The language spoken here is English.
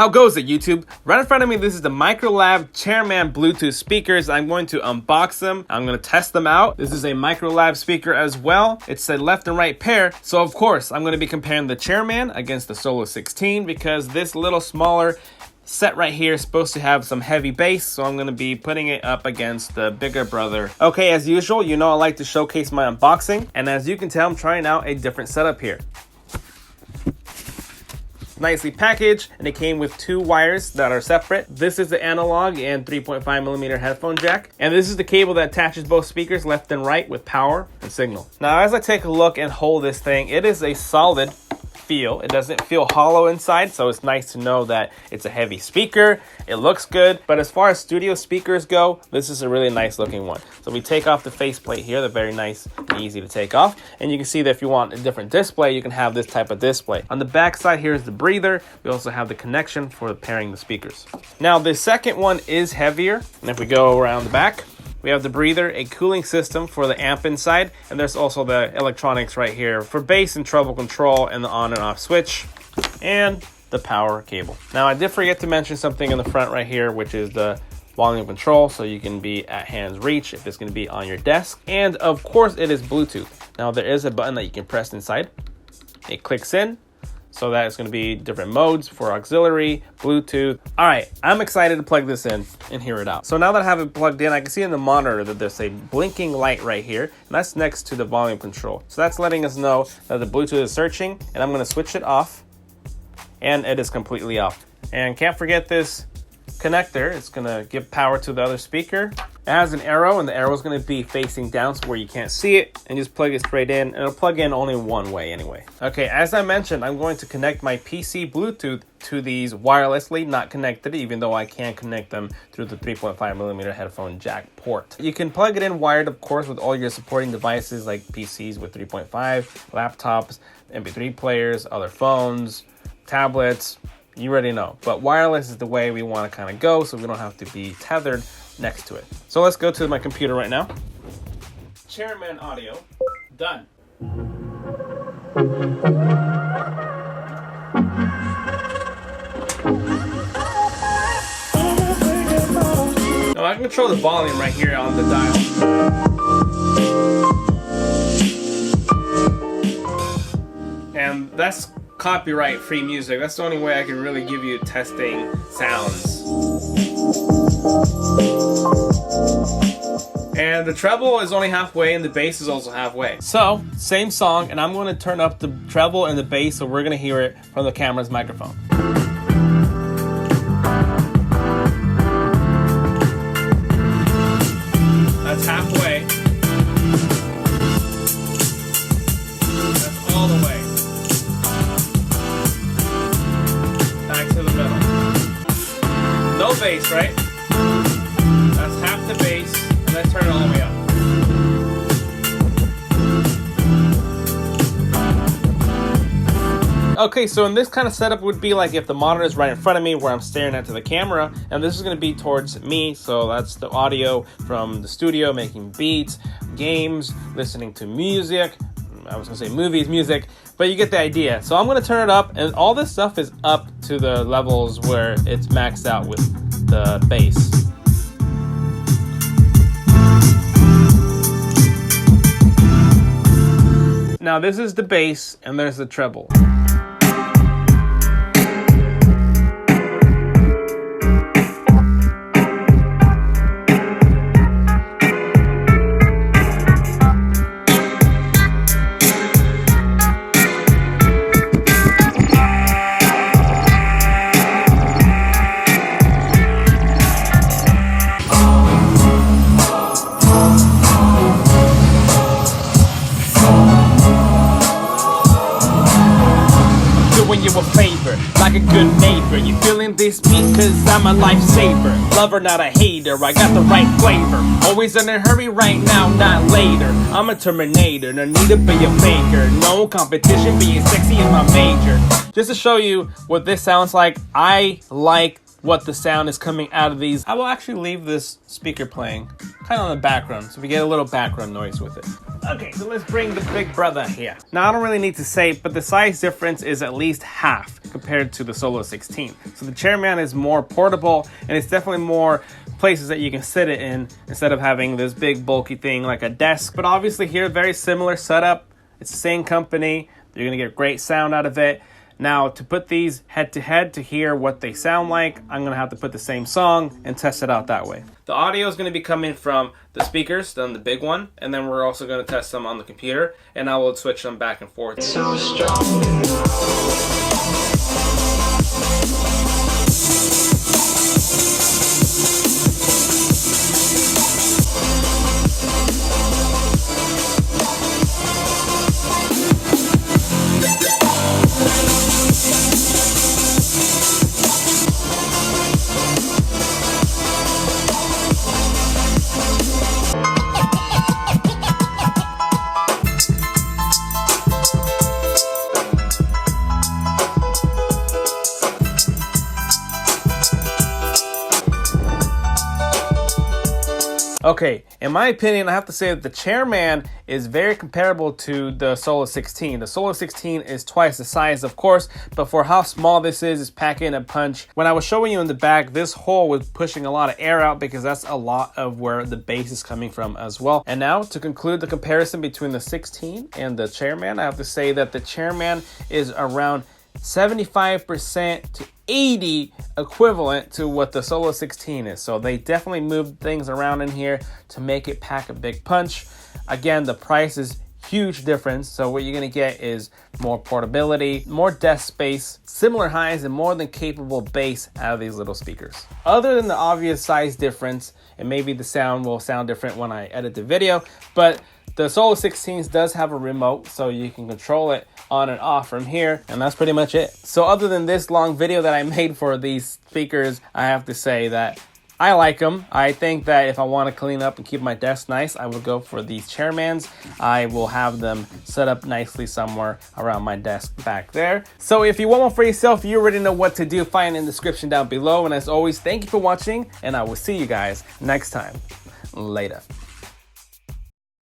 How goes it, YouTube? Right in front of me, this is the Microlab Chairman Bluetooth speakers. I'm going to unbox them. I'm going to test them out. This is a Microlab speaker as well. It's a left and right pair. So of course, I'm going to be comparing the Chairman against the Solo 16 because this little smaller set right here is supposed to have some heavy bass, so I'm going to be putting it up against the bigger brother. Okay, as usual, you know I like to showcase my unboxing, and as you can tell, I'm trying out a different setup here. Nicely packaged, and it came with two wires that are separate. This is the analog and 3.5mm headphone jack, and this is the cable that attaches both speakers left and right with power and signal. Now as I take a look and hold this thing, it is a solid feel. It doesn't feel hollow inside, so it's nice to know that it's a heavy speaker. It looks good, but as far as studio speakers go, this is a really nice looking one. So we take off the faceplate here. They're very nice and easy to take off, and you can see that if you want a different display, you can have this type of display. On the back side here is the breather. We also have the connection for pairing the speakers. Now the second one is heavier, and if we go around the back, we have the breather, a cooling system for the amp inside, and there's also the electronics right here for bass and treble control and the on and off switch, and the power cable. Now I did forget to mention something in the front right here, which is the volume control, so you can be at hand's reach if it's going to be on your desk. And of course it is Bluetooth. Now there is a button that you can press inside. It clicks in, so that is going to be different modes for auxiliary, Bluetooth. All right, I'm excited to plug this in and hear it out. So now that I have it plugged in, I can see in the monitor that there's a blinking light right here, and that's next to the volume control. So that's letting us know that the Bluetooth is searching, and I'm going to switch it off, and it is completely off. And can't forget this connector. It's going to give power to the other speaker. It has an arrow, and the arrow is going to be facing down so where you can't see it, and just plug it straight in, and it'll plug in only one way anyway. Okay, as I mentioned, I'm going to connect my PC Bluetooth to these wirelessly, not connected, even though I can connect them through the 3.5mm headphone jack port. You can plug it in wired, of course, with all your supporting devices like PCs with 3.5, laptops, MP3 players, other phones, tablets. You already know, but wireless is the way we want to kind of go, so we don't have to be tethered next to it. So let's go to my computer right now. Chairman audio, done. Now I can control the volume right here on the dial. And that's copyright free music. That's the only way I can really give you testing sounds. And the treble is only halfway and the bass is also halfway. So, same song, and I'm going to turn up the treble and the bass so we're going to hear it from the camera's microphone. That's halfway. That's all the way. Back to the middle. No bass, right? That's half the bass. Let's turn it all the way up. Okay, so in this kind of setup would be like if the monitor is right in front of me where I'm staring at to the camera, and this is going to be towards me, so that's the audio from the studio, making beats, games, listening to music. I was going to say movies, music, but you get the idea. So I'm going to turn it up, and all this stuff is up to the levels where it's maxed out with the bass. Now this is the bass, and there's the treble. You a favor, like a good neighbor. You feeling this beat? Cause I'm a lifesaver. Lover, not a hater. I got the right flavor. Always in a hurry right now, not later. I'm a Terminator, no need to be a faker. No competition, being sexy is my major. Just to show you what this sounds like, I like what the sound is coming out of these. I will actually leave this speaker playing kind of on the background, so we get a little background noise with it. Okay, so let's bring the big brother here. Now, I don't really need to say, but the size difference is at least half compared to the Solo 16. So the Chairman is more portable, and it's definitely more places that you can sit it in instead of having this big bulky thing like a desk. But obviously here, very similar setup. It's the same company. You're gonna get great sound out of it. Now, to put these head to head to hear what they sound like, I'm gonna have to put the same song and test it out that way. The audio is gonna be coming from the speakers, then the big one, and then we're also gonna test them on the computer, and I will switch them back and forth. So strong. Okay, in my opinion, I have to say that the Chairman is very comparable to the Solo 16. The Solo 16 is twice the size, of course, but for how small this is, it's packing a punch. When I was showing you in the back, this hole was pushing a lot of air out because that's a lot of where the bass is coming from as well. And now, to conclude the comparison between the 16 and the Chairman, I have to say that the Chairman is around 75% to 80 equivalent to what the Solo 16 is. So they definitely moved things around in here to make it pack a big punch. Again, the price is huge difference. So what you're gonna get is more portability, more desk space, similar highs, and more than capable bass out of these little speakers. Other than the obvious size difference, and maybe the sound will sound different when I edit the video, but the Solo 16 does have a remote, so you can control it on and off from here, and that's pretty much it. So other than this long video that I made for these speakers, I have to say that I like them. I think that if I want to clean up and keep my desk nice, I would go for these Chairmans. I will have them set up nicely somewhere around my desk back there. So if you want one for yourself, you already know what to do. Find it in the description down below. And as always, thank you for watching, and I will see you guys next time. Later.